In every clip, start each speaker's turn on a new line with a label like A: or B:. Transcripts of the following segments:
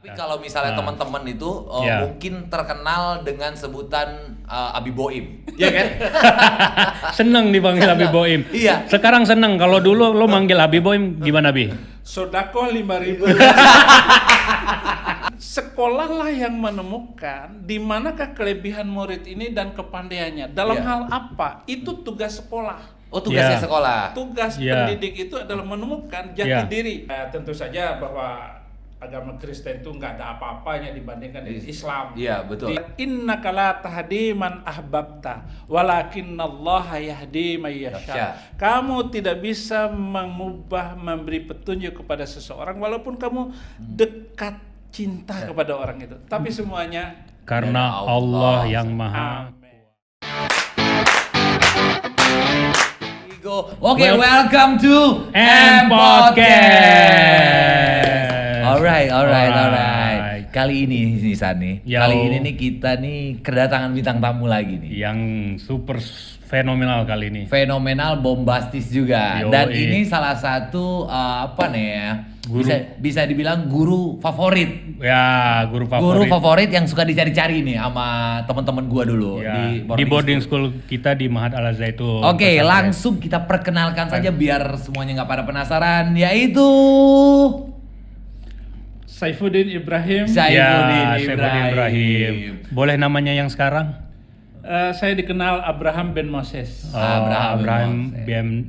A: Tapi kalau misalnya teman-teman itu mungkin terkenal dengan sebutan Abi Boim, ya kan?
B: Seneng dipanggil Abi Boim.
A: Iya.
B: Sekarang seneng. Kalau dulu lo manggil Abi Boim gimana, Bi?
C: Sodako 5.000. Sekolahlah yang menemukan di manakah kelebihan murid ini dan kepandaiannya. Dalam hal apa? Itu tugas sekolah.
A: Oh, tugasnya sekolah.
C: Tugas pendidik itu adalah menemukan jati diri. Tentu saja bahwa agama Kristen itu nggak ada apa-apanya dibandingkan dengan Islam.
A: Iya, betul.
C: Innaka la tahdi man ahbabta, walakinnallaha yahdi may yasha. Kamu tidak bisa mengubah, memberi petunjuk kepada seseorang walaupun kamu dekat cinta kepada orang itu. Tapi semuanya
B: karena Allah yang Maha.
A: Oke, welcome to
B: M Podcast.
A: Alright. Kali ini nih Sani, kali ini nih kita nih kedatangan bintang tamu lagi nih.
B: Yang super fenomenal kali ini.
A: Fenomenal, bombastis juga. Dan ini salah satu bisa dibilang guru favorit.
B: Ya, guru favorit.
A: Guru favorit yang suka dicari-cari nih sama teman-teman gua dulu
B: di boarding school kita di Mahat Al Zaitun.
A: Oke, langsung kita perkenalkan saja biar semuanya nggak pada penasaran, yaitu
C: Saifuddin Ibrahim.
B: Saifuddin Ibrahim. Boleh namanya yang sekarang?
C: Saya dikenal Abraham Ben Moses.
B: Abraham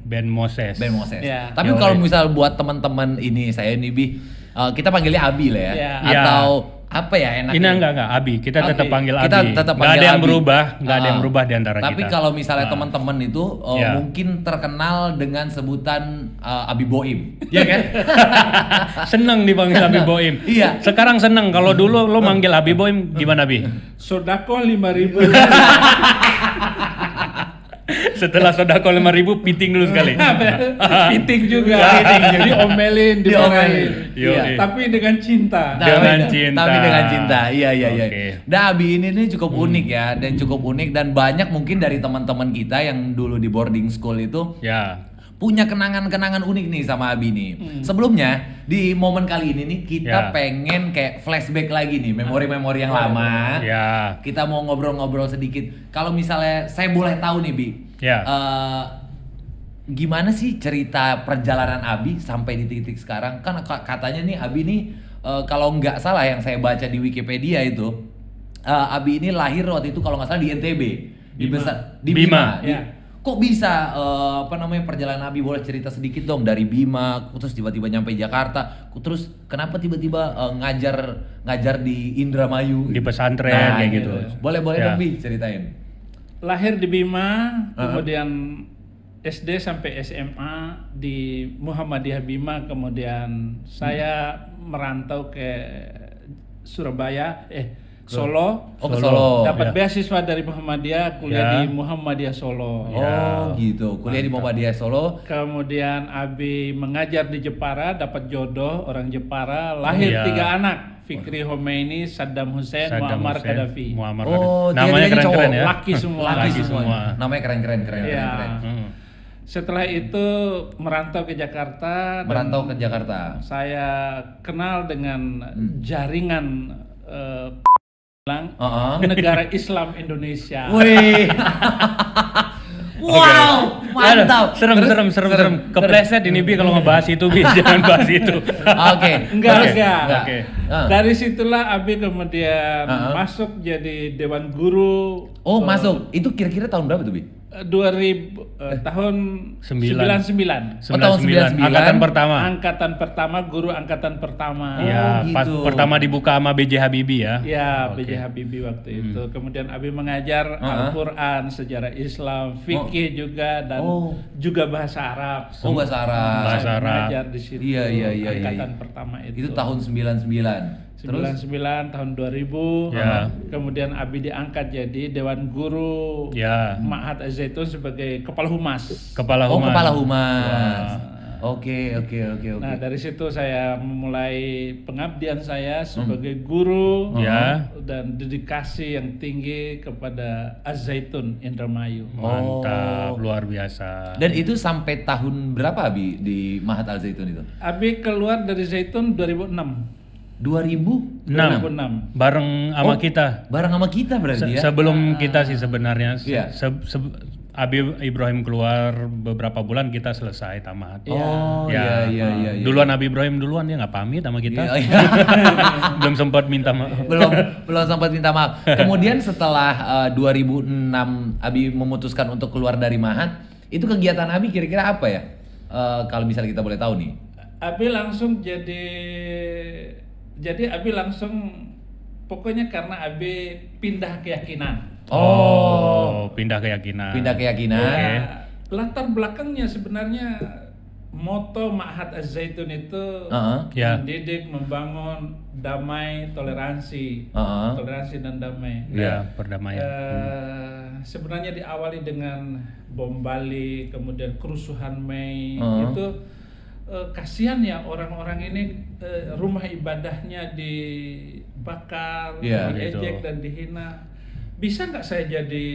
B: Ben Moses.
A: Ya. Tapi kalau misal buat teman-teman ini saya nih Bi, kita panggilnya Abi lah ya. Atau apa ya enaknya?
B: Ini enggak Abi, kita tetap panggil Abi.
A: Kita tetap panggil
B: ada yang
A: Abi.
B: berubah, enggak ada yang berubah di antara kita.
A: Tapi kalau misalnya teman-teman itu mungkin terkenal dengan sebutan Abi Boim, ya kan?
B: Seneng dipanggil Abi Boim.
A: Iya.
B: Sekarang seneng. Kalau dulu lo manggil Abi Boim gimana, Bi?
C: Sodako 5.000.
B: Setelah sodako 5.000 piting dulu sekali.
C: Piting juga. Diomelin. Iya. Tapi dengan cinta.
A: Tapi dengan cinta. Iya.
B: Okay.
A: Nah, Abi ini nih cukup unik ya, dan cukup unik dan banyak mungkin dari teman-teman kita yang dulu di boarding school itu punya kenangan-kenangan unik nih sama Abi nih. Sebelumnya di momen kali ini nih kita pengen kayak flashback lagi nih, memori-memori yang lama. Kita mau ngobrol-ngobrol sedikit. Kalau misalnya saya boleh tahu nih Bi, gimana sih cerita perjalanan Abi sampai di titik sekarang? Kan katanya nih Abi nih kalau nggak salah yang saya baca di Wikipedia itu, Abi ini lahir waktu itu kalau nggak salah di NTB, di Bima. Kok bisa perjalanan Abi, boleh cerita sedikit dong dari Bima terus tiba-tiba nyampe Jakarta, terus kenapa tiba-tiba ngajar di Indramayu
B: di pesantren kayak gitu.
A: Boleh dong Bi ceritain.
C: Lahir di Bima, kemudian SD sampai SMA di Muhammadiyah Bima, kemudian saya merantau ke Surabaya, Solo.
A: Ke Solo.
C: Dapat beasiswa dari Muhammadiyah, kuliah di Muhammadiyah Solo.
A: Gitu. Kuliah di Muhammadiyah Solo.
C: Kemudian Abi mengajar di Jepara, dapat jodoh orang Jepara, lahir 3 anak. Fikri Homeini, Saddam Hussein, Muammar Gaddafi.
B: Namanya keren-keren ya.
C: Laki semua.
A: Namanya keren.
C: Setelah itu merantau ke Jakarta. Saya kenal dengan jaringan negara Islam Indonesia.
A: Wih. Wow, mantap.
B: Serem. Kepleset ini Bi kalau ngebahas itu, Bi. Jangan bahas itu.
C: Enggak. Dari situlah Abi kemudian masuk jadi dewan guru.
A: Masuk. Itu kira-kira tahun berapa tuh, Bi?
C: 2000 tahun 99.
A: Tahun 99.
C: Angkatan pertama, guru angkatan pertama.
B: Pas pertama dibuka sama B.J. Habibie ya.
C: B.J. Habibie waktu itu. Kemudian Abi mengajar Al-Qur'an, sejarah Islam, fikih juga dan juga bahasa Arab.
A: Bahasa Arab.
C: Mengajar di situ.
A: Iya.
C: Angkatan pertama itu.
A: Itu tahun 99.
C: 99 tahun 2000. Kemudian Abi diangkat jadi Dewan Guru Mahat Al Zaitun sebagai Kepala Humas.
A: Kepala Humas. Oke.
C: Nah, dari situ saya memulai pengabdian saya sebagai guru dan dedikasi yang tinggi kepada Al Zaitun Indramayu.
B: Mantap, luar biasa.
A: Dan itu sampai tahun berapa Abi di Mahat Al Zaitun itu?
C: Abi keluar dari Zaitun 2006.
A: 2006.
C: 2006.
B: Bareng sama kita.
A: Bareng sama kita berarti ya.
B: Sebelum kita sih sebenarnya.
A: Iya.
B: Abi Ibrahim keluar beberapa bulan kita selesai tamat.
A: Oh
B: Ya,
A: iya.
B: Duluan Abi Ibrahim duluan, dia nggak pamit sama kita.
A: Iya, iya.
B: Belum sempat minta maaf.
A: belum sempat minta maaf. Kemudian setelah 2006 Abi memutuskan untuk keluar dari Mahat, itu kegiatan Abi kira-kira apa ya? Kalau misalnya kita boleh tahu nih.
C: Abi langsung jadi Abi langsung pokoknya karena Abi pindah keyakinan.
B: Pindah keyakinan.
A: Pindah keyakinan.
B: Oke.
C: Latar belakangnya sebenarnya moto Ma'had Az-Zaitun itu
B: Ya.
C: mendidik, membangun damai, toleransi, toleransi dan damai.
B: Ya, perdamaian.
C: Sebenarnya diawali dengan bom Bali, kemudian kerusuhan Mei, itu kasihan ya orang-orang ini rumah ibadahnya dibakar, diejek dan dihina. Bisa nggak saya jadi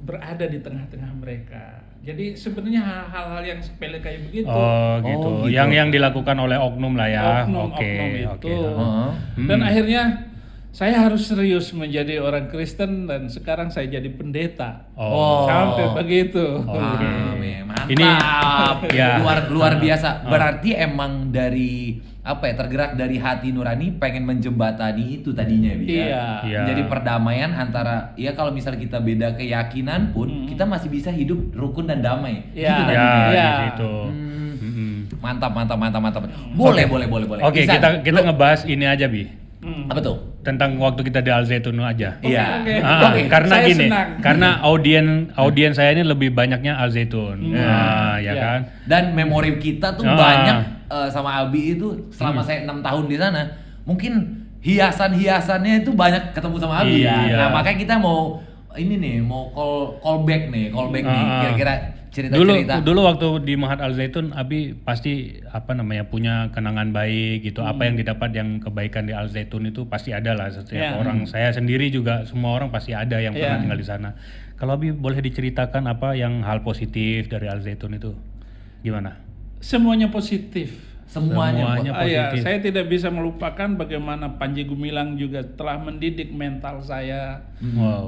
C: berada di tengah-tengah mereka? Jadi sebenarnya hal-hal yang sepele kayak begitu.
B: Oh gitu. Yang dilakukan oleh oknum lah ya.
C: Oknum itu.
B: Oke.
C: Dan akhirnya saya harus serius menjadi orang Kristen dan sekarang saya jadi pendeta. Sampai begitu.
A: Mantap.
B: Ini ya.
A: luar biasa. Berarti emang dari tergerak dari hati nurani pengen menjembatani itu tadinya
C: Iya.
A: Jadi perdamaian antara kalau misalnya kita beda keyakinan pun kita masih bisa hidup rukun dan damai.
C: Iya.
A: Gitu tadinya.
B: Di situ.
A: Mantap. Boleh.
B: Oke,
A: Bisa.
B: kita ngebahas ini aja, Bi.
A: Apa tuh?
B: Tentang waktu kita di Al Zaitun aja.
A: Iya.
C: Oke.
B: Karena
C: Saya
B: gini,
C: senang.
B: karena audien saya ini lebih banyaknya Al Zaitun. Ya kan?
A: Dan memori kita tuh banyak sama Abi itu selama saya 6 tahun di sana. Mungkin hiasan-hiasannya itu banyak ketemu sama Abi ya.
B: Iya.
A: Nah, makanya kita mau callback nih, kira-kira cerita-cerita.
B: Dulu waktu di Mahat Al Zaitun, Abi pasti punya kenangan baik gitu. Apa yang didapat yang kebaikan di Al Zaitun itu pasti ada lah setiap orang. Saya sendiri juga semua orang pasti ada yang pernah tinggal di sana. Kalau Abi boleh diceritakan apa yang hal positif dari Al Zaitun itu? Gimana?
C: Semuanya positif.
A: Semuanya
B: positif.
C: Saya tidak bisa melupakan bagaimana Panji Gumilang juga telah mendidik mental saya.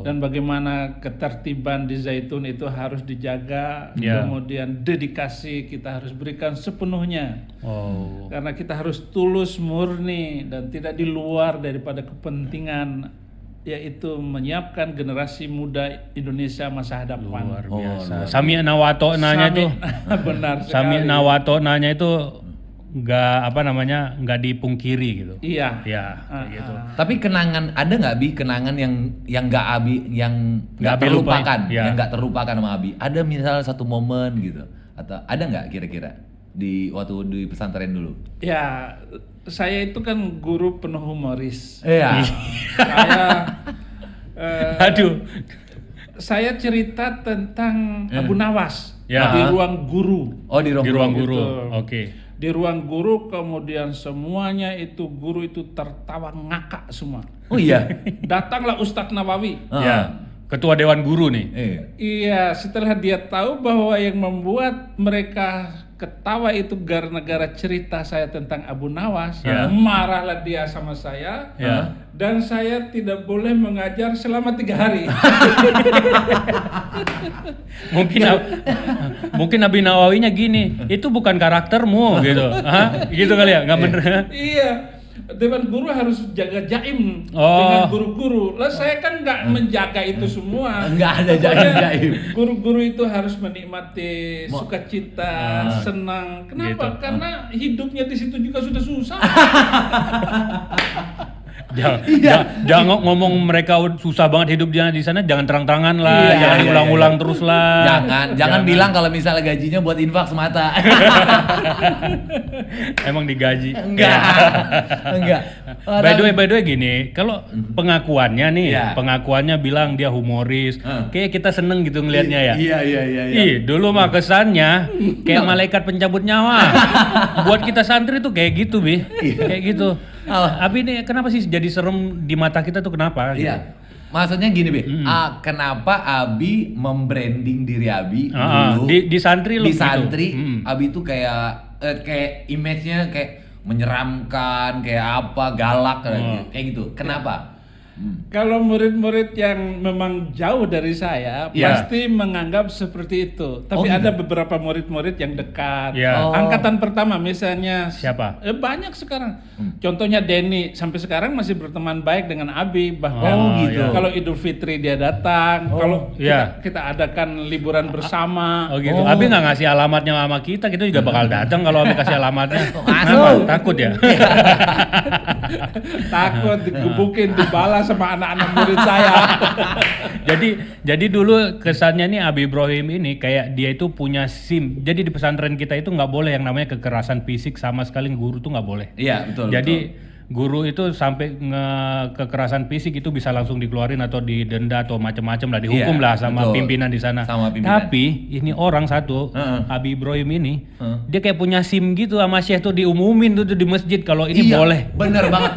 C: Dan bagaimana ketertiban di Zaitun itu harus dijaga. Kemudian dedikasi kita harus berikan sepenuhnya. Karena kita harus tulus, murni dan tidak di luar daripada kepentingan, yaitu menyiapkan generasi muda Indonesia masa hadapan.
B: Luar biasa. Sami nawato nanya tuh.
C: Benar sekali.
B: Sami nawato nanya itu nggak dipungkiri gitu.
C: Iya.
B: Kayak gitu.
A: Tapi kenangan ada nggak Bi kenangan yang nggak Abi yang nggak terlupakan, yang nggak terlupakan sama Abi? Ada misalnya satu momen gitu atau ada nggak kira-kira di waktu di pesantren dulu?
C: Ya, saya itu kan guru penuh humoris.
A: Iya.
C: Saya cerita tentang Abu Nawas di ruang guru.
A: Oh, di ruang guru.
C: Gitu.
B: Oke.
C: Di ruang guru, kemudian semuanya itu guru itu tertawa ngakak semua.
A: Oh iya.
C: Datanglah Ustadz Nawawi.
B: Ya, ketua dewan guru nih.
C: Iya, setelah dia tahu bahwa yang membuat mereka ketawa itu gara-gara cerita saya tentang Abu Nawas, marahlah dia sama saya. Dan saya tidak boleh mengajar selama 3 hari.
B: Mungkin Nabi Nawawinya gini, itu bukan karaktermu gitu. Gitu kali ya, nggak bener.
C: Iya. Dewan guru harus jaga jaim dengan guru-guru. Lah saya kan nggak menjaga itu semua.
A: Nggak ada jaim.
C: Guru-guru itu harus menikmati sukacita, senang. Kenapa?
B: Gitu.
C: Karena hidupnya di situ juga sudah susah.
B: Jangan ngomong mereka susah banget hidupnya di sana, jangan terang-terangan lah, jangan diulang-ulang terus lah.
A: Jangan bilang kalau misalnya gajinya buat infak semata.
B: Emang digaji?
A: Enggak.
B: By the way gini, kalau pengakuannya nih, pengakuannya bilang dia humoris, kayak kita seneng gitu ngelihatnya ya.
A: Iya.
B: Dulu mah kesannya kayak malaikat pencabut nyawa. Buat kita santri tuh kayak gitu, Bi. Kayak gitu. Abi ini kenapa sih jadi serem di mata kita tuh kenapa?
A: Iya.
B: Gitu?
A: Maksudnya gini, Bi. Kenapa Abi membranding diri Abi dulu
B: di santri
A: di santri? Abi tuh kayak image-nya kayak menyeramkan, kayak apa, galak kayak gitu. Kenapa?
C: Kalau murid-murid yang memang jauh dari saya pasti menganggap seperti itu. Tapi ada beberapa murid-murid yang dekat. Angkatan pertama misalnya
B: siapa?
C: Banyak sekarang. Contohnya Denny sampai sekarang masih berteman baik dengan Abi. Bahkan kalau Idul Fitri dia datang. Kalau kita adakan liburan bersama.
B: Oh gitu. Abi nggak ngasih alamatnya sama kita juga bakal datang kalau Abi kasih alamatnya. Takut ya?
C: Takut digebukin, dibalas sama anak-anak murid saya.
B: Jadi dulu kesannya nih Abi Ibrahim ini kayak dia itu punya SIM. Jadi di pesantren kita itu nggak boleh yang namanya kekerasan fisik, sama sekali guru tuh nggak boleh.
A: Iya betul.
B: Jadi guru itu sampai kekerasan fisik itu bisa langsung dikeluarin atau didenda atau macam-macam lah, dihukum lah sama pimpinan di sana. Tapi ini orang satu, Abi Ibrahim ini, dia kayak punya SIM gitu sama Syekh tuh, diumumin tuh di masjid kalau ini boleh.
A: Bener banget.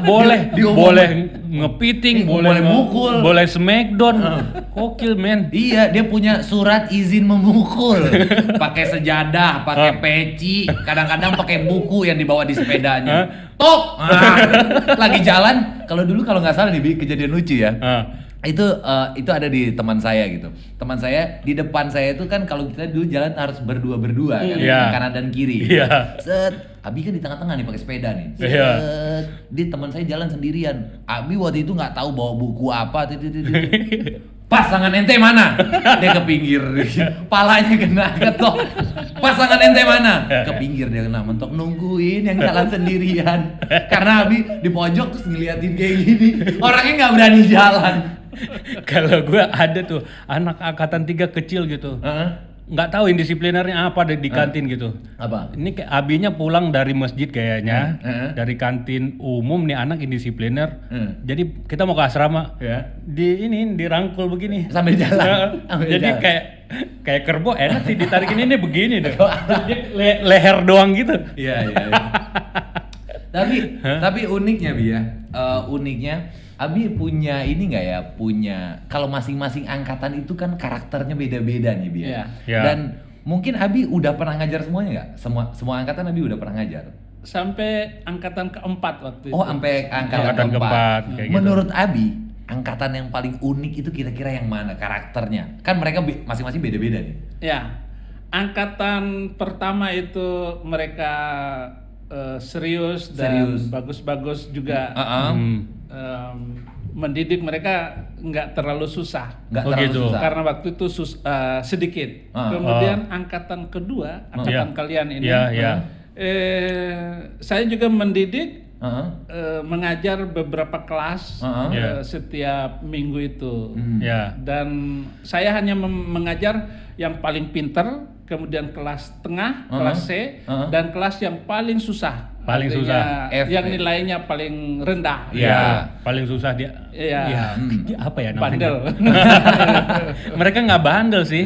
B: boleh ngepiting, boleh mukul, boleh smackdown. Kokil men.
A: Iya, dia punya surat izin memukul. Pakai sejadah, pakai peci, kadang-kadang pakai buku yang dibawa di sepedanya. Tok. Lagi jalan, kalau nggak salah nih kejadian lucu ya. Itu ada di teman saya gitu. Teman saya di depan saya itu kan kalau kita dulu jalan harus berdua kan, kanan dan kiri. Set, Abi kan di tengah-tengah nih pakai sepeda nih. Set, di teman saya jalan sendirian. Abi waktu itu nggak tahu bawa buku apa. Pasangan ente mana? Dia ke pinggir, palanya kena ketok. Pasangan ente mana? Ke pinggir dia kena mentok, nungguin yang jalan sendirian. Karena Abi di pojok terus ngeliatin kayak gini, orangnya nggak berani jalan.
B: Kalau gue ada tuh anak angkatan 3 kecil gitu. Nggak tahu indisiplinernya apa di kantin gitu.
A: Apa?
B: Ini kayak Abinya pulang dari masjid kayaknya, dari kantin umum nih anak indisipliner. Jadi kita mau ke asrama, dirangkul begini
A: sambil jalan.
B: Jadi kayak kerbau enak sih ditarikin ini begini deh. Leher doang gitu.
A: Iya. Tapi uniknya Bi ya, uniknya Abi punya ini nggak ya, kalau masing-masing angkatan itu kan karakternya beda-beda nih Bi ya. Dan mungkin Abi udah pernah ngajar semuanya nggak? Semua angkatan Abi udah pernah ngajar?
C: Sampai angkatan keempat waktu itu.
A: Oh, sampai angkatan keempat. Menurut Abi, angkatan yang paling unik itu kira-kira yang mana karakternya? Kan mereka masing-masing beda-beda nih.
C: Ya, angkatan pertama itu mereka serius dan bagus-bagus juga. Mendidik mereka nggak terlalu susah.
A: Susah.
C: Karena waktu itu sedikit. Kemudian angkatan kedua, angkatan kalian ini, saya juga mendidik, mengajar beberapa kelas setiap minggu itu. Dan saya hanya mengajar yang paling pinter, kemudian kelas tengah, kelas C, dan kelas yang paling susah. Yang nilainya paling rendah.
B: Paling susah dia. Apa ya namanya?
C: Bandel.
B: Mereka nggak bandel sih.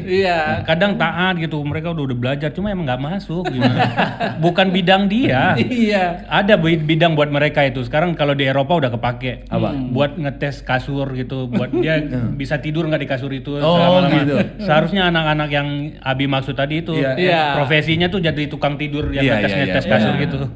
C: Kadang
B: taat gitu. Mereka udah belajar, cuma emang nggak masuk. Gimana? Bukan bidang dia. Ada bidang buat mereka itu. Sekarang kalau di Eropa udah kepake. Buat ngetes kasur gitu. Buat dia bisa tidur nggak di kasur itu.
A: Gitu.
B: Seharusnya anak-anak yang Abi maksud tadi itu profesinya tuh jadi tukang tidur yang ngetes kasur gitu.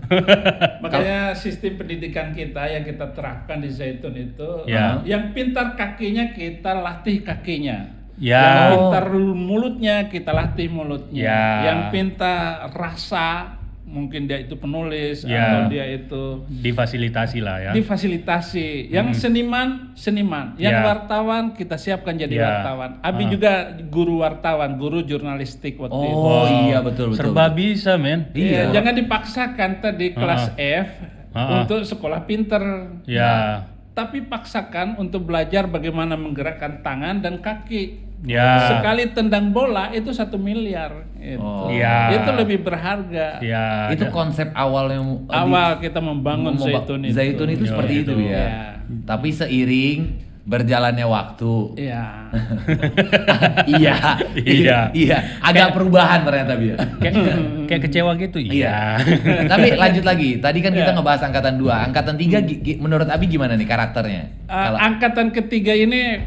C: Makanya sistem pendidikan kita yang kita terapkan di Zaitun itu, yang pintar kakinya kita latih kakinya, yang pintar mulutnya kita latih mulutnya, yang pintar rasa, mungkin dia itu penulis atau dia itu
B: difasilitasi lah ya.
C: Difasilitasi. Yang seniman, yang wartawan kita siapkan jadi wartawan. Abi juga guru wartawan, guru jurnalistik waktu itu.
A: Oh iya betul.
B: Serba bisa men.
C: Jangan dipaksakan tadi kelas F untuk sekolah pinter. Tapi paksakan untuk belajar bagaimana menggerakkan tangan dan kaki. Sekali tendang bola itu 1 miliar. Itu lebih berharga.
A: Itu konsep awalnya.
C: Awal kita membangun Zaitun itu.
A: Zaitun itu seperti itu ya. Tapi seiring berjalannya waktu. Iya. Agak perubahan ternyata Bi.
B: Kayak kecewa gitu.
A: Tapi lanjut lagi. Tadi kan kita ngebahas angkatan 2. Angkatan 3 menurut Abi gimana nih karakternya?
C: Angkatan ketiga ini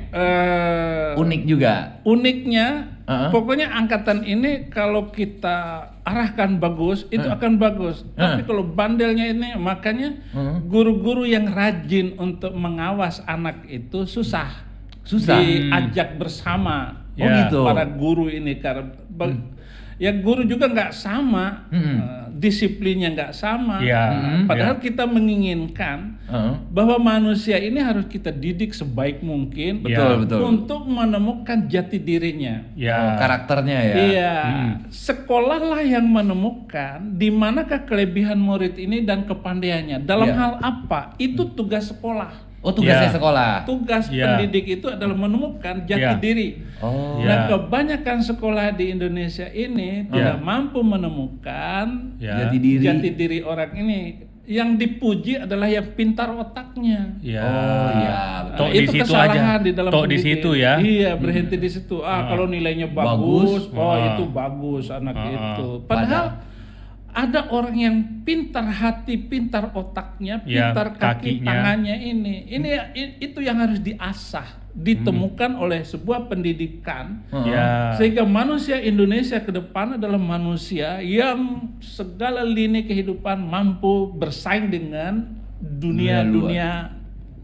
A: unik juga.
C: Uniknya pokoknya angkatan ini kalau kita arahkan bagus, itu akan bagus. Tapi kalau bandelnya ini, makanya guru-guru yang rajin untuk mengawas anak itu susah. Diajak bersama.
A: Gitu.
C: Para guru ini karena ya guru juga nggak sama, disiplinnya nggak sama. Padahal kita menginginkan bahwa manusia ini harus kita didik sebaik mungkin untuk menemukan jati dirinya,
A: karakternya ya.
C: Iya, sekolahlah yang menemukan di manakah kelebihan murid ini dan kepandaiannya dalam hal apa. Itu tugas sekolah.
A: Tugasnya sekolah.
C: Tugas pendidik itu adalah menemukan jati diri. Nah, kebanyakan sekolah di Indonesia ini tidak mampu menemukan jati diri orang ini. Yang dipuji adalah yang pintar otaknya.
B: Betul.
C: Itu kesalahan di dalam pendidik.
B: Di situ ya.
C: Iya, berhenti di situ. Kalau nilainya bagus, itu bagus anak itu. Padahal ada orang yang pintar hati, pintar otaknya, pintar kaki tangannya ini. Itu yang harus diasah, ditemukan oleh sebuah pendidikan, sehingga manusia Indonesia ke depan adalah manusia yang segala lini kehidupan mampu bersaing dengan dunia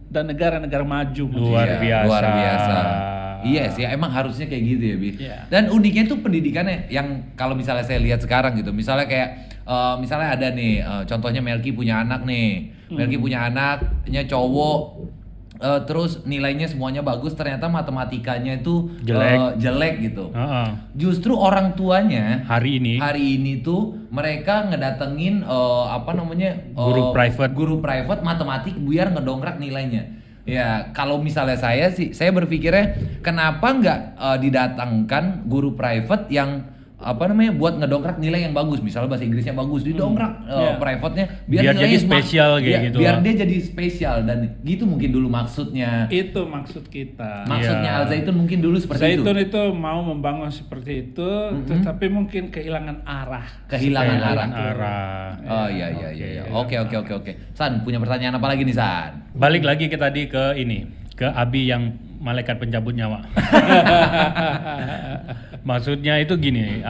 C: dan negara-negara maju.
B: Luar biasa.
A: Iya sih, emang harusnya kayak gitu ya, Bi. Dan uniknya tuh pendidikannya yang kalau misalnya saya lihat sekarang gitu, misalnya kayak misalnya ada nih, contohnya Melki punya anak nih, Melki punya anaknya cowok, terus nilainya semuanya bagus, ternyata matematikanya itu jelek gitu. Justru orang tuanya hari ini tuh mereka ngedatengin guru private matematik biar ngedongkrak nilainya. Ya, kalau misalnya saya berpikirnya kenapa nggak didatangkan guru private yang buat ngedongkrak nilai yang bagus, misalnya bahasa Inggrisnya bagus, didongkrak private-nya biar
B: jadi spesial kayak gitu.
A: Biar dia jadi spesial, dan gitu mungkin dulu maksudnya.
C: Itu maksud kita.
A: Maksudnya Al Zaitun mungkin dulu seperti itu.
C: Zaitun itu mau membangun seperti itu, tetapi mungkin kehilangan arah.
A: Oh iya. Oke. San, punya pertanyaan apa lagi nih, San?
B: Balik lagi ke tadi ke Abi yang malaikat pencabut nyawa. Maksudnya itu gini,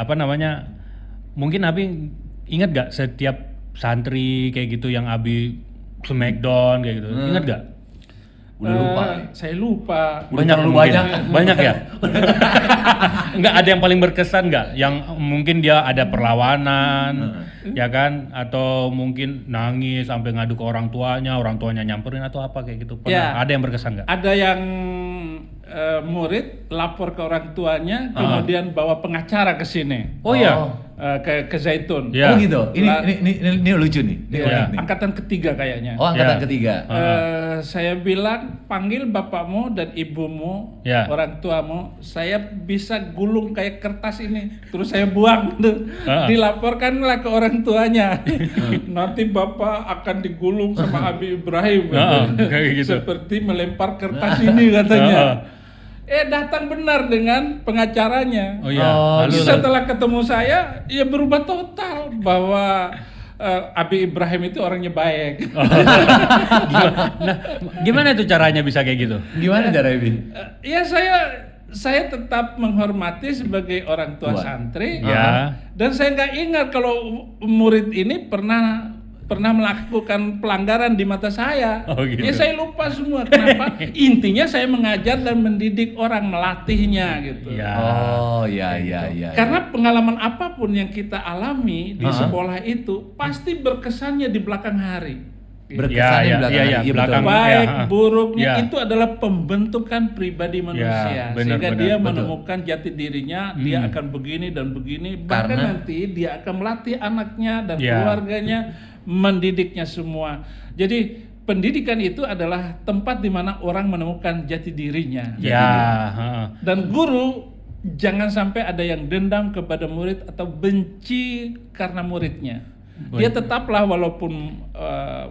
B: mungkin Abi ingat gak setiap santri kayak gitu yang Abi smackdown kayak gitu, ingat gak?
A: Udah lupa.
C: Saya lupa.
B: Banyak ya? Enggak ada yang paling berkesan nggak? Yang mungkin dia ada perlawanan, ya kan? Atau mungkin nangis sampai ngadu ke orang tuanya nyamperin atau apa kayak gitu. Pernah ada yang berkesan nggak?
C: Ada yang murid lapor ke orang tuanya, kemudian bawa pengacara ke sini.
B: Oh iya.
C: Ke Zaitun.
A: Oh gitu. Ini lucu nih.
C: Angkatan ketiga kayaknya.
A: Oh, angkatan ketiga.
C: Saya bilang panggil bapakmu dan ibumu, orang tuamu. Saya bisa gulung kayak kertas ini, terus saya buang tuh. Dilaporkanlah ke orang tuanya. Nanti bapak akan digulung sama Abi Ibrahim.
B: Kayak gitu.
C: Seperti melempar kertas ini katanya. Datang benar dengan pengacaranya. Setelah ketemu saya, ya berubah total bahwa Abi Ibrahim itu orangnya baik.
B: Gimana tuh caranya bisa kayak gitu?
A: Gimana caranya, Bi?
C: Ya saya tetap menghormati sebagai orang tua santri. Dan saya nggak ingat kalau murid ini pernah melakukan pelanggaran di mata saya.
B: Gitu.
C: Ya saya lupa semua. Kenapa? Intinya saya mengajar dan mendidik orang, melatihnya gitu. Karena pengalaman apapun yang kita alami di sekolah itu pasti berkesannya di belakang hari.
A: Berkesannya di belakang hari.
C: Baik buruknya itu adalah pembentukan pribadi manusia. Sehingga dia menemukan jati dirinya, dia akan begini dan begini. Bahkan nanti dia akan melatih anaknya dan keluarganya, mendidiknya semua. Jadi pendidikan itu adalah tempat di mana orang menemukan jati dirinya. Dan guru jangan sampai ada yang dendam kepada murid atau benci karena muridnya. Dia tetaplah walaupun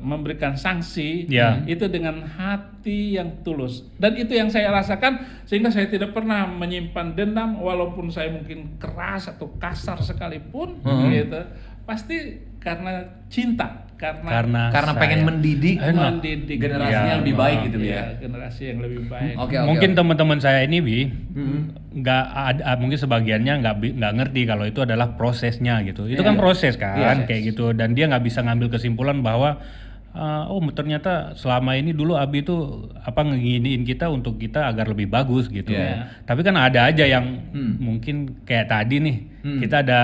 C: memberikan sanksi itu dengan hati yang tulus. Dan itu yang saya rasakan, sehingga saya tidak pernah menyimpan dendam walaupun saya mungkin keras atau kasar sekalipun gitu. pasti karena cinta, karena
A: pengen mendidik generasinya
B: ya,
A: lebih baik gitu
C: ya,
A: ya.
C: generasi yang lebih baik.
B: Mungkin teman-teman saya ini nggak ada, mungkin sebagiannya nggak ngerti kalau itu adalah prosesnya gitu. Itu kan proses kan, kayak gitu, dan dia nggak bisa ngambil kesimpulan bahwa oh ternyata selama ini dulu Abi itu ngeginiin kita untuk kita agar lebih bagus gitu. Tapi kan ada aja yang mungkin kayak tadi nih, kita ada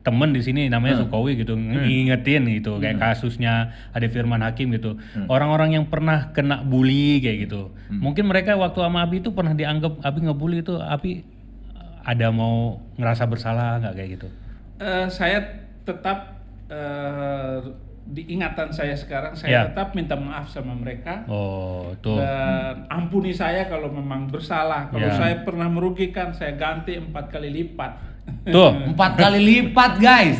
B: temen di sini namanya Sukowi gitu, ngingetin gitu, kayak kasusnya Ade Firman Hakim gitu. Orang-orang yang pernah kena bully kayak gitu. Mungkin mereka waktu sama Abi itu pernah dianggap Abi ngebully itu, Abi ada mau ngerasa bersalah nggak kayak gitu?
C: Saya tetap diingatan saya sekarang, saya tetap minta maaf sama mereka.
B: Oh, tuh.
C: Dan ampuni saya kalau memang bersalah. Kalau saya pernah merugikan, saya ganti 4 kali lipat.
B: Tuh,
A: 4 kali lipat guys.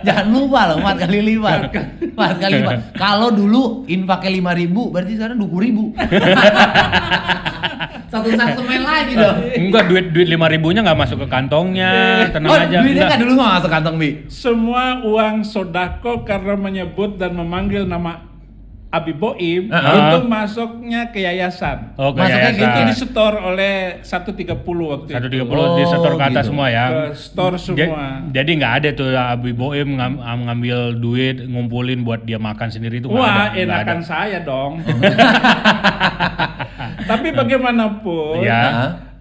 A: Jangan lupa loh, 4 kali lipat. 4 kali lipat. Kalau dulu infaknya 5.000, berarti sekarang 20.000. Satu semen lagi dong.
B: Enggak, duit 5.000-nya nggak masuk ke kantongnya, tenang aja.
A: Duitnya nggak dulu nggak masuk kantong, Bi?
C: Semua uang sodako karena menyebut dan memanggil nama Abi Boim itu masuknya ke yayasan.
B: Oh, ke
C: masuknya
B: yayasan.
C: itu disetor oleh 130 waktu
B: 130
C: itu.
B: disetor ke atas
A: gitu.
B: semua ya.
C: Ke store semua.
B: Jadi nggak ada tuh Abi Boim ngambil duit ngumpulin buat dia makan sendiri itu nggak ada.
C: Wah,
B: Nggak
C: enakan
B: ada.
C: saya dong. Tapi bagaimanapun,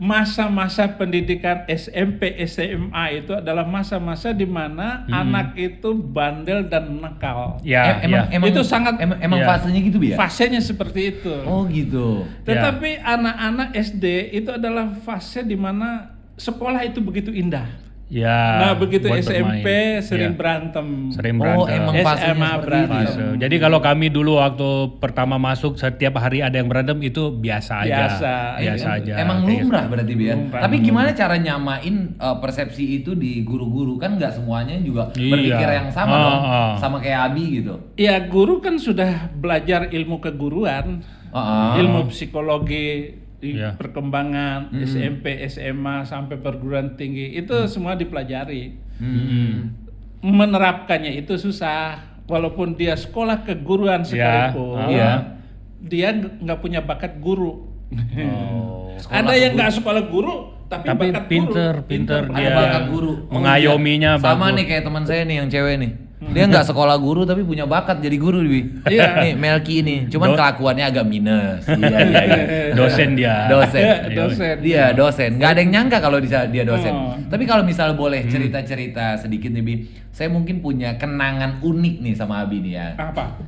C: masa-masa pendidikan SMP, SMA itu adalah masa-masa di mana anak itu bandel dan nakal.
B: Ya,
A: Emang
C: itu sangat
A: fasenya gitu, Bi ya?
C: Fasenya seperti itu.
A: Oh gitu.
C: Tetapi anak-anak SD itu adalah fase di mana sekolah itu begitu indah.
B: Ya.
C: Nah, begitu
B: buat
C: SMP
B: bermain.
C: sering
B: Ya.
C: berantem.
B: Sering berantem.
A: Oh, emang fasenya
C: SMA
A: seperti
C: berantem.
A: itu.
B: Fase. Jadi kalau kami dulu waktu pertama masuk setiap hari ada yang berantem itu biasa aja. Biasa aja.
A: Emang
B: kayak
A: lumrah berarti, Bi ya.
C: Lumrah.
A: Tapi gimana cara nyamain persepsi itu di guru-guru? Kan nggak semuanya juga berpikir yang sama dong, sama kayak Abi gitu.
C: Ya, guru kan sudah belajar ilmu keguruan, ilmu psikologi, perkembangan SMP, SMA sampai perguruan tinggi itu semua dipelajari. Menerapkannya itu susah, walaupun dia sekolah keguruan sekalipun, dia nggak punya bakat guru. Ada yang nggak sekolah guru tapi bakat
B: pinter
C: guru.
B: dia
A: Ada bakat guru.
B: mengayominya
A: Sama
B: bagus.
A: nih kayak teman saya nih yang cewek nih. Dia nggak sekolah guru tapi punya bakat jadi guru, Bi.
C: Iya.
A: Nih Melki nih, cuman kelakuannya agak minus. Iya.
B: Dosen dia.
C: Dosen.
A: Dia dosen. Nggak ada yang nyangka kalau dia dosen.
C: Oh.
A: Tapi kalau misal boleh cerita-cerita sedikit nih, Bi. Saya mungkin punya kenangan unik nih sama Abi nih ya.
C: Apa?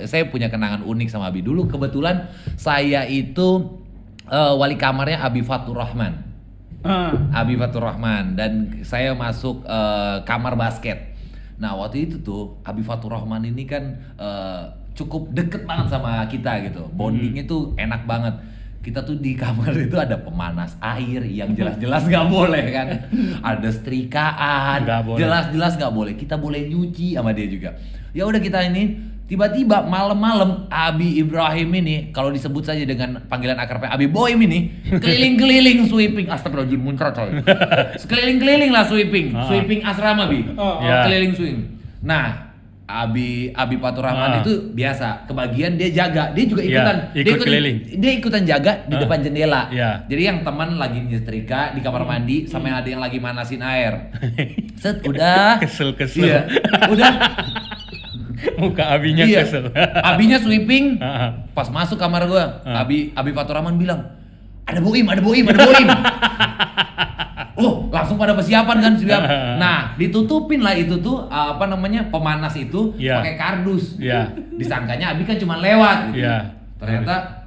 A: Saya punya kenangan unik sama Abi. Dulu kebetulan saya itu wali kamarnya Abi Fatur Rahman. Abi Fatur Rahman, dan saya masuk kamar basket. Nah waktu itu tuh Abi Fatur Rahman ini kan cukup deket banget sama kita gitu, bondingnya tuh enak banget. Kita tuh di kamar itu ada pemanas air yang jelas-jelas nggak boleh kan, ada setrikaan, jelas-jelas nggak boleh. Kita boleh nyuci sama dia juga. Ya udah kita ini tiba-tiba malam-malam Abi Ibrahim ini, kalau disebut saja dengan panggilan akrabnya Abi Boim ini, keliling-keliling sweeping, astagfirullahaladzim muncrat coy. Sekeliling-keliling lah sweeping asrama, Bi. Keliling sweeping. Nah, Abi Fatur Rahman itu biasa, kebagian dia jaga, dia juga ikutan, dia ikutan jaga di depan jendela. Jadi yang teman lagi nyetrika di kamar mandi sama yang ada yang lagi manasin air. Set udah.
B: Kesel.
A: Iya. Udah.
B: Muka Abinya kesel.
A: Abinya sweeping. Pas masuk kamar gua, Abi Fatur Rahman bilang, ada Boim. Oh, langsung pada persiapan kan siap. Nah, ditutupin lah itu tuh pemanas itu pakai kardus. Disangkanya Abi kan cuma lewat gitu. Ternyata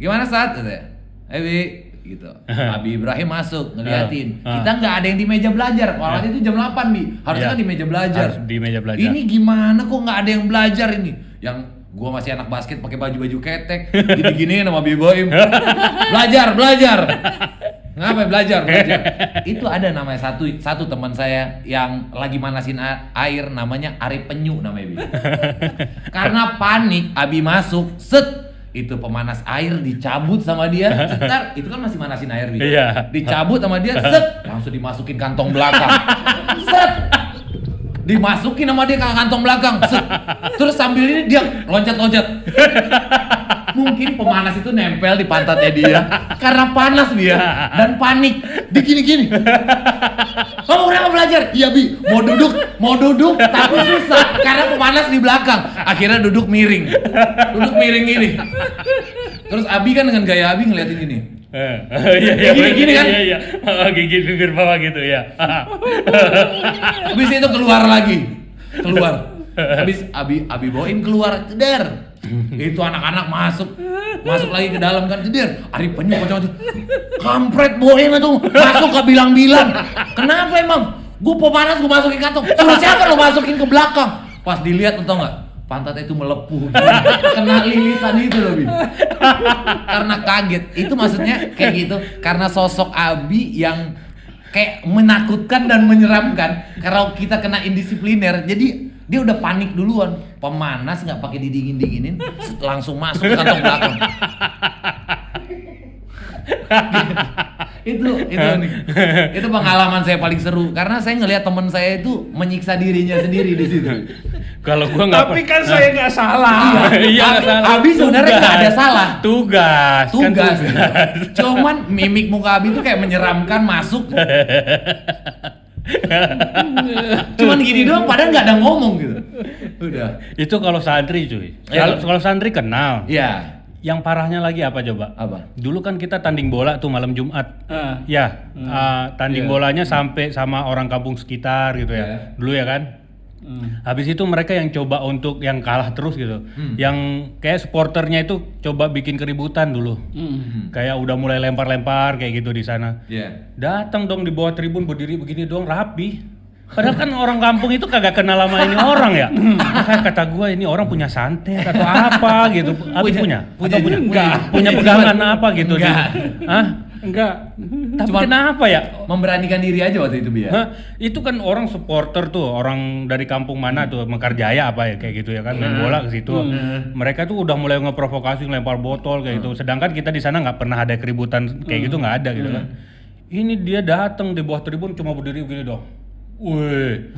A: gimana saat katanya? Abi gitu. Abi Ibrahim masuk ngeliatin. Kita nggak ada yang di meja belajar. Kalau itu jam 8, Bi. Harusnya kan di meja belajar.
B: Harus di meja belajar.
A: Ini gimana kok nggak ada yang belajar ini? Yang gua masih anak basket pakai baju ketek, gini-gini sama Abi Boim. Belajar. Ngapain belajar? Itu ada namanya satu teman saya yang lagi manasin air, namanya Arif Penyu namanya, Bi. Karena panik Abi masuk, set itu pemanas air dicabut sama dia, cetar, itu kan masih manasin air, Bi. Dicabut sama dia, set, langsung dimasukin kantong belakang. Set. dimasukin sama dia ke kantong belakang. Set. Terus sambil ini dia loncat-loncat. Mungkin pemanas itu nempel di pantatnya dia karena panas dia dan panik. Dia gini-gini. Kamu udah nggak belajar? Iya Bi, mau duduk tapi susah karena pemanas di belakang. Akhirnya duduk miring gini. Terus Abi kan dengan gaya Abi ngeliatin gini.
B: Iya,
A: gini kan?
B: Iya. Gigit bibir bawah gitu ya.
A: Habis itu keluar. Habis Abi bawain keluar, jeder. Itu anak-anak masuk lagi ke dalam kan, jeder. Ari penyuk macam-macam. Kampret bawain tuh, masuk gak bilang-bilang. Kenapa emang? Gue pemanas gue masukin kantong. Suruh siapa lo masukin ke belakang? Pas dilihat tau nggak? Pantatnya itu melepuh. Kena lilitan itu loh, Bi. Karena kaget. Itu maksudnya kayak gitu. Karena sosok Abi yang kayak menakutkan dan menyeramkan. Karena kita kena indisipliner, jadi dia udah panik duluan. Pemanas nggak pakai didingin-dinginin, langsung masuk ke kantong belakang. itu pengalaman saya paling seru karena saya ngelihat teman saya itu menyiksa dirinya sendiri di situ.
B: Kalau gua nggak.
C: Tapi kan saya nggak salah.
B: Iya nggak salah.
A: Abi sebenarnya nggak ada salah.
B: Tugas.
A: Cuman mimik muka Abi tuh kayak menyeramkan masuk. Cuman gini doang, padahal nggak ada ngomong gitu. Udah.
B: Itu kalau santri cuy. Kalau santri kenal.
A: Iya.
B: Yang parahnya lagi apa coba?
A: Apa?
B: Dulu kan kita tanding bola tuh malam Jumat. Tanding bolanya sampai sama orang kampung sekitar gitu ya. Dulu ya kan. Habis itu mereka yang coba untuk yang kalah terus gitu. Yang kayak supporternya itu coba bikin keributan dulu. Kayak udah mulai lempar-lempar kayak gitu di sana. Datang dong di bawah tribun berdiri begini doang rapi. Padahal kan orang kampung itu kagak kenal sama ini orang ya. Makanya kata gue ini orang punya santet atau apa gitu. Abi punya pegangan apa gitu. Enggak. Tapi
A: Cuma
B: kenapa ya?
A: Memberanikan diri aja waktu itu Bia.
B: Itu kan orang supporter tuh, orang dari kampung mana tuh, Mekarjaya apa ya kayak gitu ya kan, main bola ke situ. Mereka tuh udah mulai ngeprovokasi, ngelempar botol kayak gitu. Sedangkan kita di sana nggak pernah ada keributan kayak gitu, nggak ada gitu kan. Ini dia datang di bawah tribun cuma berdiri begini dong. Wih,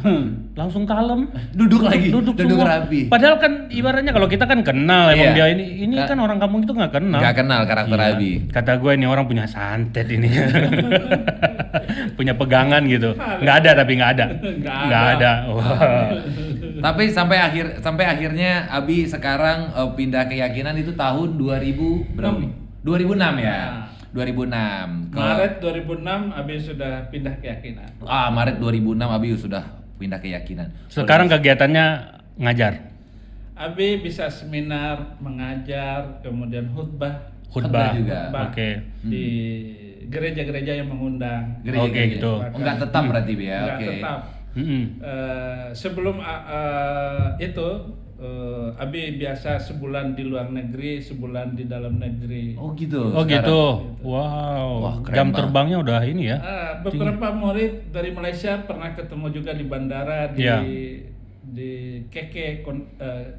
B: langsung kalem,
A: duduk
B: semua.
A: rapi.
B: Padahal kan ibaratnya kalau kita kan kenal emang dia ini kan orang kampung itu nggak kenal.
A: Nggak kenal karakter Abi.
B: Kata gue ini orang punya santet ini, punya pegangan gitu. Nggak ada.
A: Tapi sampai akhirnya Abi sekarang pindah keyakinan itu tahun 2000 berapa? 2006 ya. 2006.
C: Maret 2006 Abi sudah pindah keyakinan.
A: Maret 2006 Abi sudah pindah keyakinan.
B: Sekarang kegiatannya ngajar.
C: Abi bisa seminar, mengajar, kemudian khutbah
A: juga.
B: Oke.
C: Di gereja-gereja yang mengundang.
B: Oke gitu.
A: Enggak tetap berarti ya.
C: Enggak tetap. Sebelum itu Abi biasa sebulan di luar negeri, sebulan di dalam negeri.
A: Oh gitu.
B: Wow.
A: Wah,
B: jam terbangnya udah ini ya.
C: Beberapa murid dari Malaysia pernah ketemu juga di bandara di Keke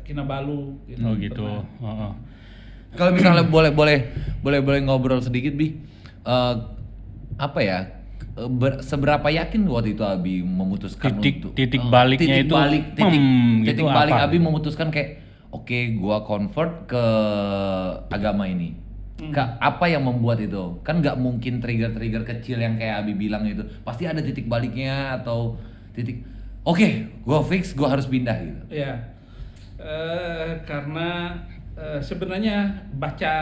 C: Kinabalu.
B: Oh gitu.
A: Kalau misalnya boleh ngobrol sedikit Bi. Apa ya? Seberapa yakin waktu itu Abi memutuskan
B: titik baliknya
A: titik balik Abi memutuskan kayak oke, gua convert ke agama ini. Apa yang membuat itu? Kan nggak mungkin trigger kecil yang kayak Abi bilang itu. Pasti ada titik baliknya atau titik gua fix, gua harus pindah gitu.
C: Iya. Karena sebenarnya baca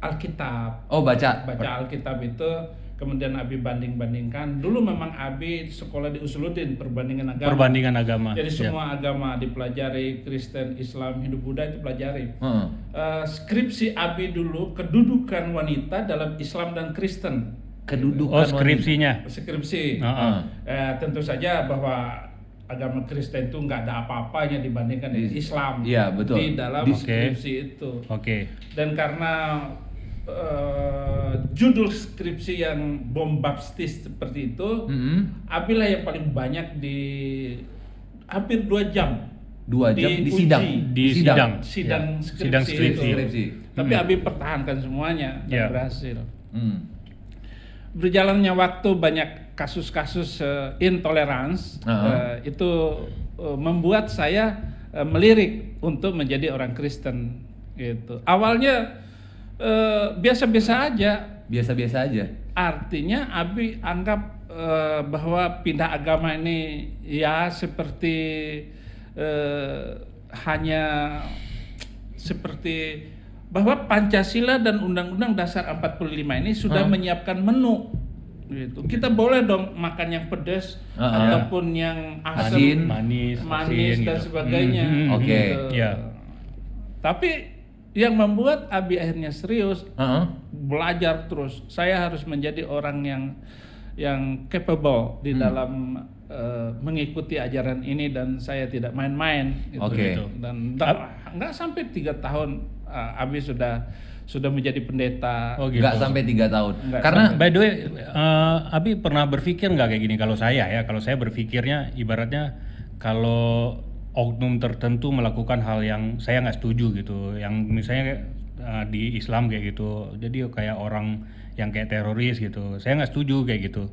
C: Alkitab.
A: Baca
C: Alkitab itu kemudian Abi banding-bandingkan. Dulu memang Abi sekolah di Usuluddin, perbandingan agama. Jadi semua agama dipelajari, Kristen, Islam, Hindu, Buddha itu pelajari. Skripsi Abi dulu kedudukan wanita dalam Islam dan Kristen.
B: Skripsinya.
C: Skripsi. Tentu saja bahwa agama Kristen itu nggak ada apa-apanya dibandingkan dengan Islam.
A: Iya, betul.
C: Di dalam skripsi itu. Dan karena judul skripsi yang bombastis seperti itu, Abi lah yang paling banyak di hampir 2 jam.
A: 2 jam di
C: sidang skripsi. Tapi Abi pertahankan semuanya dan berhasil. berjalannya waktu banyak kasus-kasus intolerans itu membuat saya melirik untuk menjadi orang Kristen gitu. Awalnya biasa-biasa aja.
A: Biasa-biasa aja.
C: Artinya Abi anggap bahwa pindah agama ini ya seperti hanya seperti bahwa Pancasila dan Undang-Undang Dasar 45 ini sudah menyiapkan menu gitu. Kita boleh dong makan yang pedas ataupun yang asam, manis dan
B: gitu.
C: sebagainya.
A: Oke.
C: Gitu. Tapi yang membuat Abi akhirnya serius belajar terus. Saya harus menjadi orang yang capable di dalam mengikuti ajaran ini dan saya tidak main-main gitu. Gitu. Dan nggak sampai 3 tahun Abi sudah menjadi pendeta.
B: Gitu.
A: Nggak sampai 3 tahun. Karena
B: by the way, Abi pernah berpikir nggak kayak gini? Kalau saya berpikirnya ibaratnya kalau oknum tertentu melakukan hal yang saya nggak setuju gitu, yang misalnya di Islam kayak gitu, jadi kayak orang yang kayak teroris gitu, saya nggak setuju kayak gitu.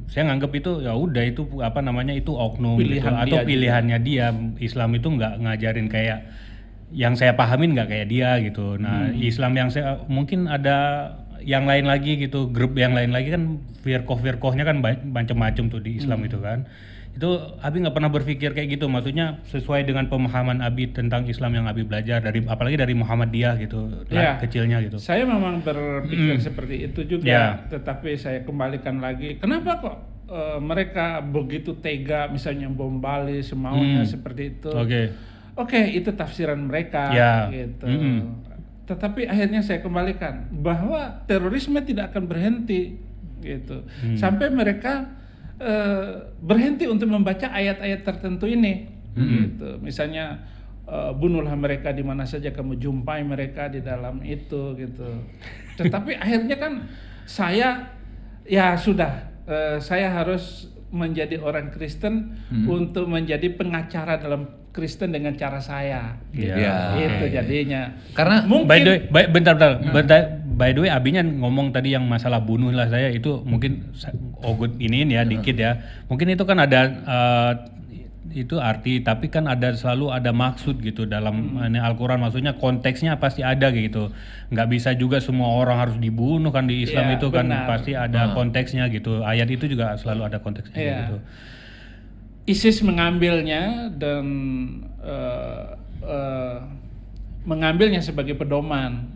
B: Saya nganggap itu ya udah itu itu oknum gitu, atau pilihannya dia. Islam itu nggak ngajarin kayak yang saya pahamin nggak kayak dia gitu. Nah Islam yang saya mungkin ada yang lain lagi gitu, grup yang lain lagi kan firqoh-firqohnya kan macam-macam tuh di Islam itu kan. Itu Abi nggak pernah berpikir kayak gitu, maksudnya sesuai dengan pemahaman Abi tentang Islam yang Abi belajar apalagi dari Muhammadiyah gitu, kecilnya gitu.
C: Saya memang berpikir seperti itu juga, tetapi saya kembalikan lagi, kenapa kok mereka begitu tega misalnya bom Bali semaunya seperti itu? Oke, itu tafsiran mereka gitu. Tetapi akhirnya saya kembalikan bahwa terorisme tidak akan berhenti gitu. Sampai mereka berhenti untuk membaca ayat-ayat tertentu ini gitu. Misalnya bunuhlah mereka di mana saja kamu jumpai mereka di dalam itu gitu. Tetapi akhirnya kan saya saya harus menjadi orang Kristen untuk menjadi pengacara dalam Kristen dengan cara saya gitu. Itu jadinya.
A: Karena
C: mungkin
B: bentar. By the way, Abinya ngomong tadi yang masalah bunuh lah saya itu mungkin iniin ya dikit ya. Mungkin itu kan ada itu arti, tapi kan selalu ada maksud gitu dalam Al-Quran, maksudnya konteksnya pasti ada gitu. Nggak bisa juga semua orang harus dibunuh kan di Islam itu kan pasti ada konteksnya gitu. Ayat itu juga selalu ada konteksnya gitu.
C: ISIS mengambilnya dan mengambilnya sebagai pedoman.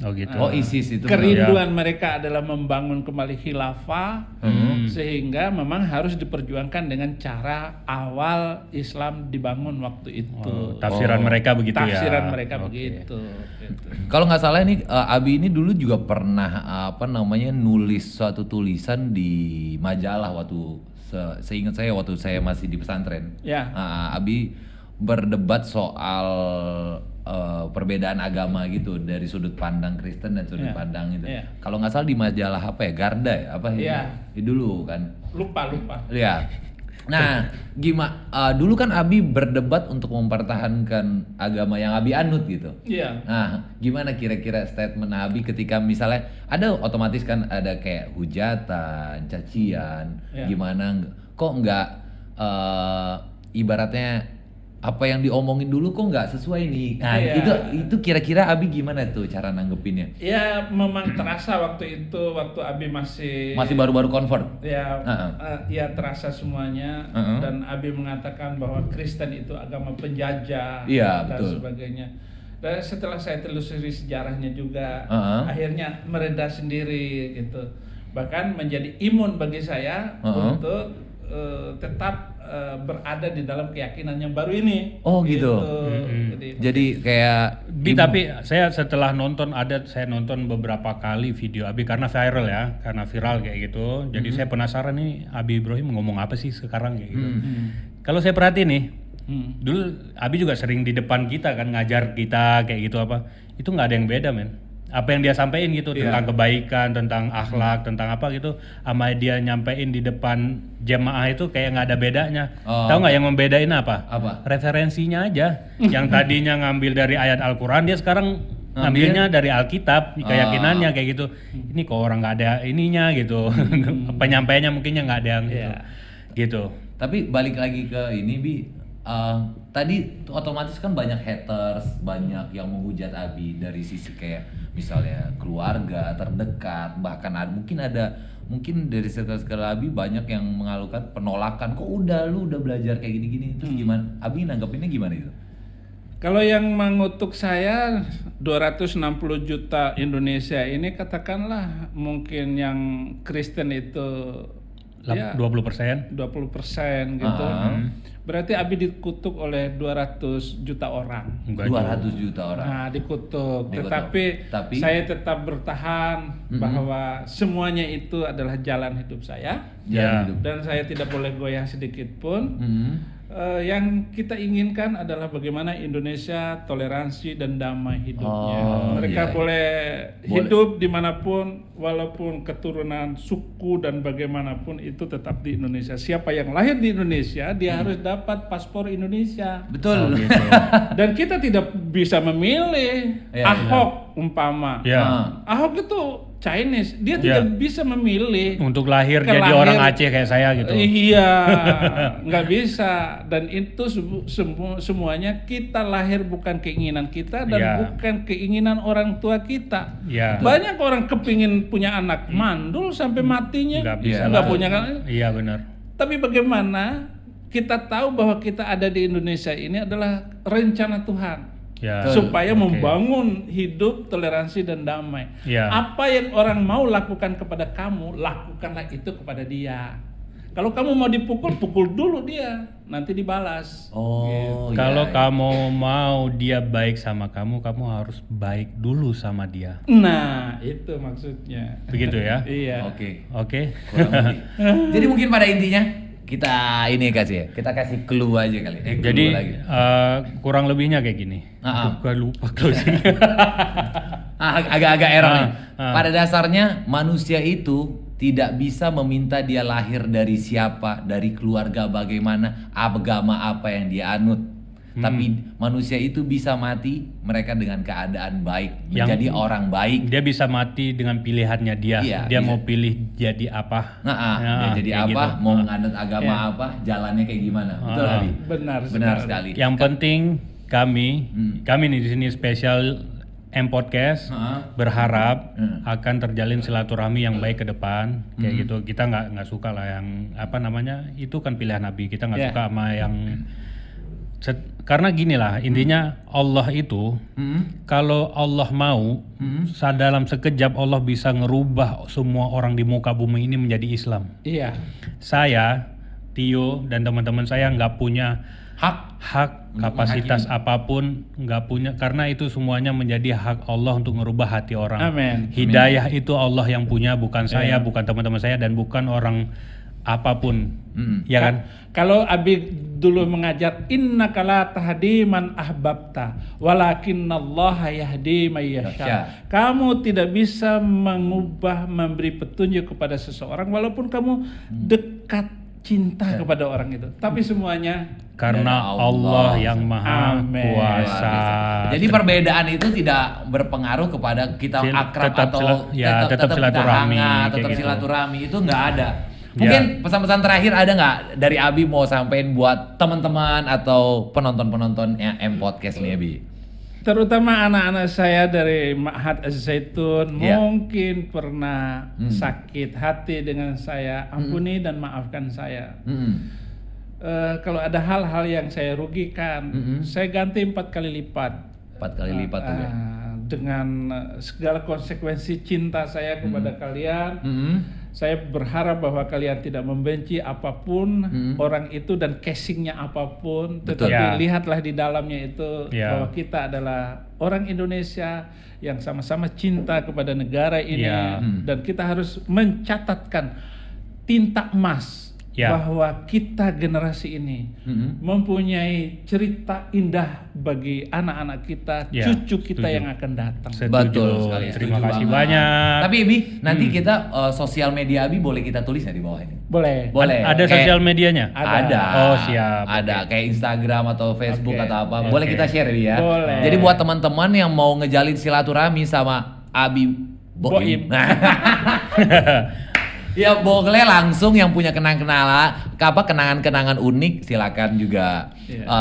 A: ISIS itu
C: kerinduan mereka adalah membangun kembali khilafah, sehingga memang harus diperjuangkan dengan cara awal Islam dibangun waktu itu.
B: Tafsiran mereka begitu
C: Tafsiran mereka begitu.
A: Kalau nggak salah ini Abi ini dulu juga pernah nulis suatu tulisan di majalah waktu seingat saya waktu saya masih di pesantren. Abi berdebat soal perbedaan agama gitu dari sudut pandang Kristen dan sudut pandang itu. Kalau nggak salah di majalah Garda ya dulu kan. Lupa. Ya. Nah, dulu kan Abi berdebat untuk mempertahankan agama yang Abi anut gitu. Nah, gimana kira-kira statement Abi ketika misalnya ada otomatis kan ada kayak hujatan, cacian, gimana kok nggak ibaratnya apa yang diomongin dulu kok nggak sesuai nih. Nah, itu kira-kira Abi gimana tuh cara nanggepinnya?
C: Ya memang terasa waktu itu, waktu Abi masih
A: baru-baru convert.
C: Ya terasa semuanya. Dan Abi mengatakan bahwa Kristen itu agama penjajah dan sebagainya. Dan setelah saya telusuri sejarahnya juga, akhirnya mereda sendiri gitu. Bahkan menjadi imun bagi saya untuk tetap berada di dalam keyakinan yang baru ini.
A: Gitu. Jadi kayak
B: tapi saya setelah saya nonton beberapa kali video Abi karena viral kayak gitu. Jadi saya penasaran nih Abi Ibrahim ngomong apa sih sekarang kayak gitu. Kalau saya perhatiin nih, dulu Abi juga sering di depan kita kan ngajar kita kayak gitu itu nggak ada yang beda men. Apa yang dia sampaikan gitu tentang kebaikan, tentang akhlak, tentang apa gitu, sama dia nyampein di depan jemaah itu kayak nggak ada bedanya. Tahu nggak yang membedain apa? Referensinya aja. Yang tadinya ngambil dari ayat Al-Quran, dia sekarang Ngambilnya dari Alkitab, keyakinannya kayak gitu. Ini kok orang nggak ada ininya gitu. Penyampaiannya mungkinnya nggak ada yang gitu.
A: Tapi balik lagi ke ini Bi, tadi otomatis kan banyak haters, banyak yang menghujat Abi dari sisi kayak misalnya keluarga terdekat, bahkan mungkin dari circle Abi banyak yang mengalukan penolakan, kok lu udah belajar kayak gini-gini, terus gimana? Abi nanggepinnya gimana itu?
C: Kalau yang mengutuk saya 260 juta Indonesia ini, katakanlah mungkin yang Kristen itu
B: 20%
C: gitu. Berarti Abi dikutuk oleh 200 juta orang.
A: 200 juta orang.
C: Nah, dikutuk. Tetapi saya tetap bertahan bahwa semuanya itu adalah jalan hidup saya. Dan saya tidak boleh goyah sedikit pun. Yang kita inginkan adalah bagaimana Indonesia toleransi dan damai hidupnya. Mereka boleh hidup dimanapun, walaupun keturunan suku dan bagaimanapun itu tetap di Indonesia. Siapa yang lahir di Indonesia, dia harus dapat paspor Indonesia.
A: Betul.
C: Gitu. Dan kita tidak bisa memilih. Ahok umpama. Ahok itu Chinese, dia tidak bisa memilih
B: untuk lahir jadi orang Aceh kayak saya gitu.
C: Iya, nggak bisa. Dan itu semuanya kita lahir bukan keinginan kita dan bukan keinginan orang tua kita. Banyak orang kepingin punya anak mandul sampai matinya, nggak punya kan?
B: Iya benar.
C: Tapi bagaimana kita tahu bahwa kita ada di Indonesia ini adalah rencana Tuhan. Supaya membangun hidup toleransi dan damai. Apa yang orang mau lakukan kepada kamu, lakukanlah itu kepada dia. Kalau kamu mau dipukul, pukul dulu dia, nanti dibalas.
B: Kalau kamu mau dia baik sama kamu harus baik dulu sama dia.
C: Nah, itu maksudnya.
B: Begitu ya?
C: Iya.
B: Oke.
A: Jadi mungkin pada intinya kita kasih clue aja kali.
B: Jadi kurang lebihnya kayak gini. Gue lupa closing.
A: Agak-agak error nih. Pada dasarnya manusia itu tidak bisa meminta dia lahir dari siapa, dari keluarga bagaimana, agama apa yang dia anut. Tapi manusia itu bisa mati mereka dengan keadaan baik, menjadi orang baik. Dia
B: bisa mati dengan pilihannya dia. Dia mau pilih jadi apa.
A: Dia jadi apa, gitu. Mau menganut agama apa, jalannya kayak gimana. Betul Abi? Benar sekali.
B: Yang penting kami nih di sini spesial M-Podcast berharap akan terjalin silaturahmi yang baik ke depan. Kayak gitu. Kita nggak suka lah yang itu kan pilihan Abi. Kita nggak suka sama yang karena gini lah intinya Allah itu kalau Allah mau dalam sekejap Allah bisa ngerubah semua orang di muka bumi ini menjadi Islam. Saya, Tio dan teman-teman saya nggak punya hak kapasitas apapun, nggak punya, karena itu semuanya menjadi hak Allah untuk ngerubah hati orang. Hidayah itu Allah yang punya, bukan saya, bukan teman-teman saya, dan bukan orang apapun. Ya kan?
C: Kalau Abi dulu mengajar innaka la tahdi man ahbabta walakinnallaha yahdi may yasha. Kamu tidak bisa memberi petunjuk kepada seseorang walaupun kamu dekat cinta kepada orang itu. Tapi semuanya
B: karena Allah yang Maha Kuasa.
A: Jadi perbedaan itu tidak berpengaruh kepada kita akrab atau
B: tetap silaturahmi.
A: Tetap silaturahmi itu nggak ada. Mungkin pesan-pesan terakhir ada nggak dari Abi mau sampein buat teman-teman atau penonton-penonton M-Podcast nih Abi?
C: Terutama anak-anak saya dari Ma'had Az-Zaitun mungkin pernah sakit hati dengan saya, ampuni dan maafkan saya. Kalau ada hal-hal yang saya rugikan, saya ganti 4 kali lipat.
A: 4 kali lipat tuh ya?
C: Dengan segala konsekuensi cinta saya kepada kalian. Saya berharap bahwa kalian tidak membenci apapun orang itu dan casingnya apapun, tetapi lihatlah di dalamnya itu bahwa kita adalah orang Indonesia yang sama-sama cinta kepada negara ini dan kita harus mencatatkan tinta emas bahwa kita generasi ini mempunyai cerita indah bagi anak-anak kita, cucu kita yang akan datang.
A: Betul sekali.
B: Terima kasih banyak.
A: Tapi Abi, nanti kita sosial media Abi boleh kita tulis ya di bawah ini?
C: Boleh.
A: Boleh.
B: Ada
A: Kayak-
B: sosial medianya?
A: Ada.
B: Oh, siap.
A: Ada kayak Instagram atau Facebook
C: Oke.
A: atau apa. Boleh
B: Oke.
A: kita share ya.
C: Boleh.
A: Jadi buat teman-teman yang mau ngejalin silaturahmi sama Abi Boim.
C: Boim.
A: Ya boleh langsung yang punya kenangan-kenangan unik silakan juga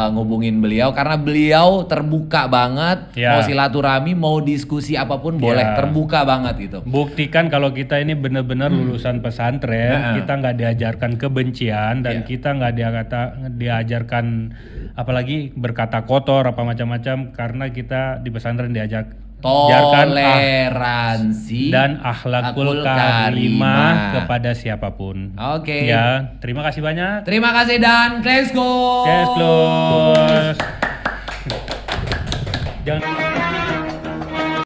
A: ngubungin beliau karena beliau terbuka banget
B: Ya.
A: mau silaturahmi mau diskusi apapun boleh terbuka banget gitu.
B: Buktikan kalau kita ini benar-benar lulusan pesantren, kita nggak diajarkan kebencian dan kita nggak diajarkan apalagi berkata kotor apa macam-macam karena kita di pesantren diajarkan
A: Toleransi
B: dan akhlakul karimah kepada siapapun.
A: Oke.
B: Ya, terima kasih banyak.
A: Terima kasih dan close.
B: Case close. Jangan